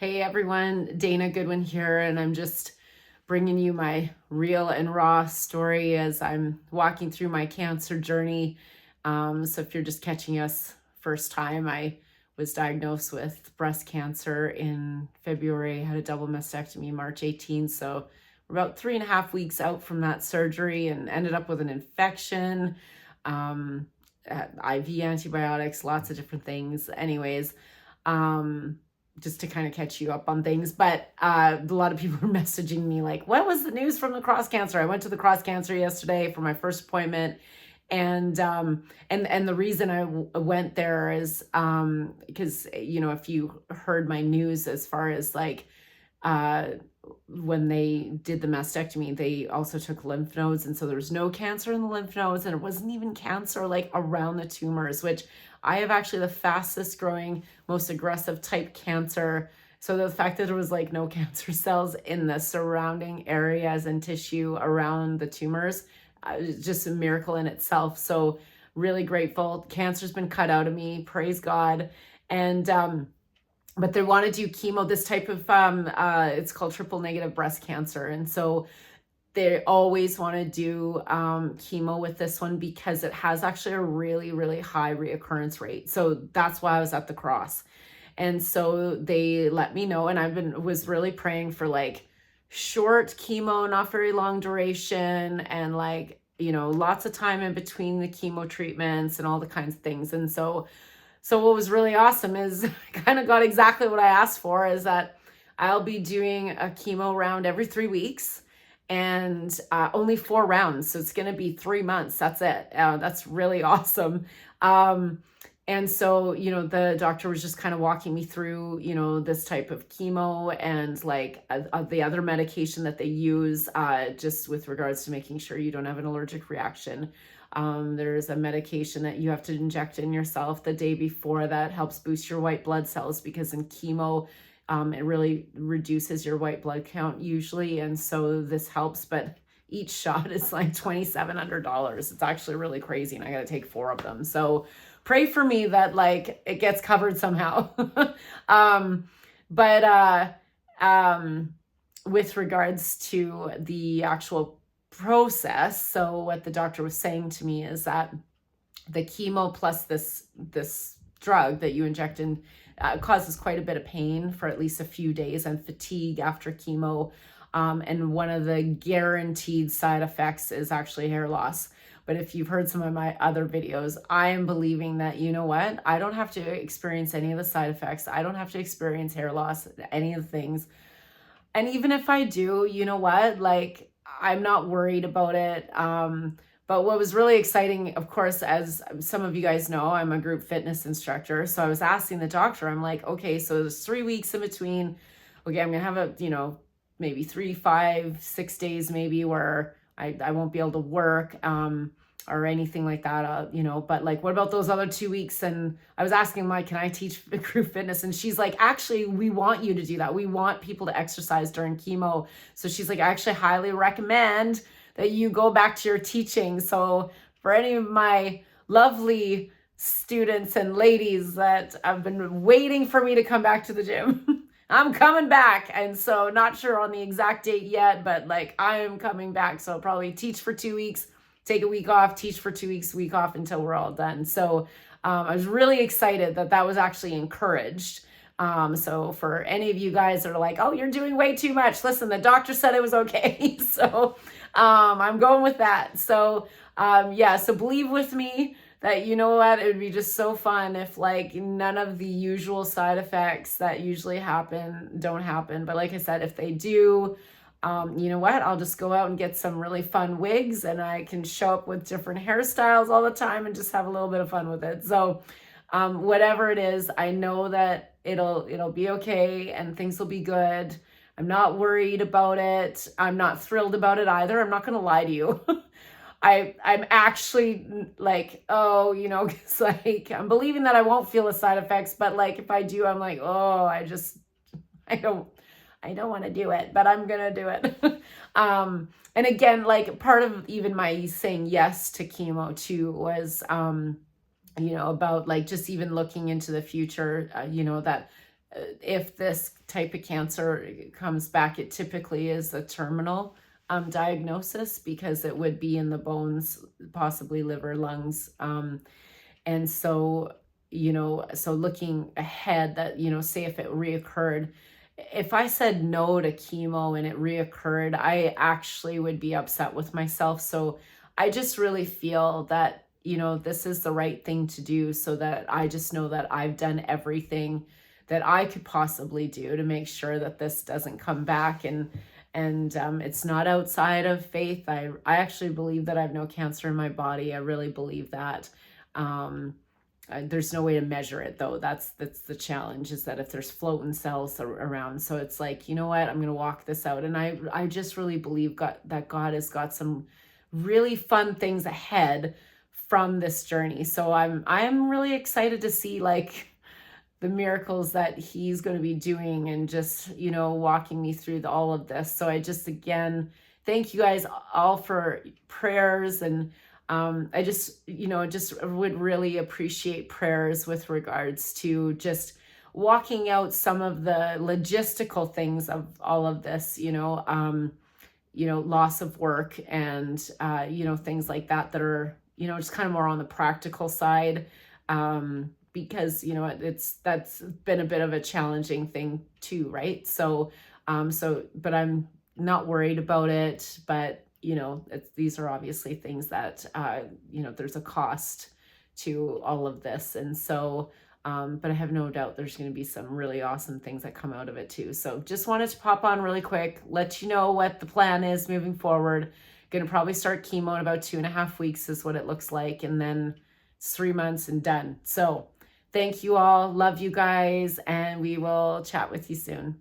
Hey everyone, Dana Goodwin here, and I'm just bringing you my real and raw story as I'm walking through my cancer journey. So if you're just catching us first time, I was diagnosed with breast cancer in February, had a double mastectomy March 18th. So we're about 3.5 weeks out from that surgery and ended up with an infection, um, IV antibiotics, lots of different things. Anyways, um, just to kind of catch you up on things. But a lot of people were messaging me like, what was the news from the cross cancer? I went to the cross cancer yesterday for my first appointment. And the reason I went there is because if you heard my news as far as like uh when they did the mastectomy, they also took lymph nodes, and so there was no cancer in the lymph nodes, and it wasn't even cancer like around the tumors, which I have actually the fastest growing, most aggressive type cancer. So the fact that there was like no cancer cells in the surrounding areas and tissue around the tumors is just a miracle in itself. So really grateful. Cancer's been cut out of me, praise God. And but they want to do chemo, this type of it's called triple negative breast cancer, and so they always want to do chemo with this one because it has actually a really, really high reoccurrence rate. So that's why I was at the cross. And so they let me know, and was really praying for like short chemo, not very long duration, and like, lots of time in between the chemo treatments and all the kinds of things. And so what was really awesome is I kind of got exactly what I asked for, is that I'll be doing a chemo round every 3 weeks, and only 4 rounds. So it's going to be 3 months. That's it. That's really awesome. And so, the doctor was just kind of walking me through, this type of chemo and like the other medication that they use, just with regards to making sure you don't have an allergic reaction. There's a medication that you have to inject in yourself the day before that helps boost your white blood cells, because in chemo, it really reduces your white blood count usually. And so this helps, but each shot is like $2,700. It's actually really crazy. And I got to take 4 of them. So pray for me that like it gets covered somehow. But with regards to the actual process, so what the doctor was saying to me is that the chemo plus this drug that you inject in causes quite a bit of pain for at least a few days and fatigue after chemo. And one of the guaranteed side effects is actually hair loss. But if you've heard some of my other videos, I am believing that, you know what, I don't have to experience any of the side effects. I don't have to experience hair loss, any of the things. And even if I do, you know what, like, I'm not worried about it. But what was really exciting, of course, as some of you guys know, I'm a group fitness instructor. So I was asking the doctor, I'm like, okay, so there's 3 weeks in between. Okay, I'm going to have maybe 3, 5, 6 days maybe where I won't be able to work or anything like that, but like, what about those other 2 weeks? And I was asking, like, can I teach group fitness? And she's like, actually, we want you to do that. We want people to exercise during chemo. So she's like, I actually highly recommend that you go back to your teaching. So for any of my lovely students and ladies that have been waiting for me to come back to the gym, I'm coming back. And so not sure on the exact date yet, but like I am coming back. So I'll probably teach for 2 weeks, take a week off, teach for 2 weeks, week off until we're all done. So I was really excited that was actually encouraged. So for any of you guys that are like, oh, you're doing way too much, listen, the doctor said it was okay. So I'm going with that. So so believe with me that, you know what, it would be just so fun if like none of the usual side effects that usually happen don't happen. But like I said, if they do, you know what, I'll just go out and get some really fun wigs, and I can show up with different hairstyles all the time and just have a little bit of fun with it. So whatever it is, I know that it'll be okay and things will be good. I'm not worried about it. I'm not thrilled about it either. I'm not going to lie to you. I'm actually like, oh, it's like, I'm believing that I won't feel the side effects, but like, if I do, I'm like, oh, I don't want to do it, but I'm going to do it. And again, like part of even my saying yes to chemo too was, about like just even looking into the future, that if this type of cancer comes back, it typically is a terminal diagnosis, because it would be in the bones, possibly liver, lungs. And so, so looking ahead, that, say if it reoccurred, if I said no to chemo and it reoccurred, I actually would be upset with myself. So I just really feel that, this is the right thing to do, so that I just know that I've done everything that I could possibly do to make sure that this doesn't come back. And it's not outside of faith. I actually believe that I have no cancer in my body. I really believe that. There's no way to measure it, though. That's the challenge, is that if there's floating cells around. So it's like, you know what, I'm going to walk this out. And I just really believe that God has got some really fun things ahead from this journey. So I'm really excited to see, like, the miracles that he's going to be doing, and just, walking me through all of this. So I just, again, thank you guys all for prayers. And I just, just would really appreciate prayers with regards to just walking out some of the logistical things of all of this, loss of work, and, things like that are, just kind of more on the practical side. Because that's been a bit of a challenging thing too, right? So but I'm not worried about it. But these are obviously things that there's a cost to all of this. And so but I have no doubt there's going to be some really awesome things that come out of it too. So just wanted to pop on really quick, let you know what the plan is moving forward. Going to probably start chemo in about 2.5 weeks is what it looks like, and then it's 3 months and done. So thank you all. Love you guys. And we will chat with you soon.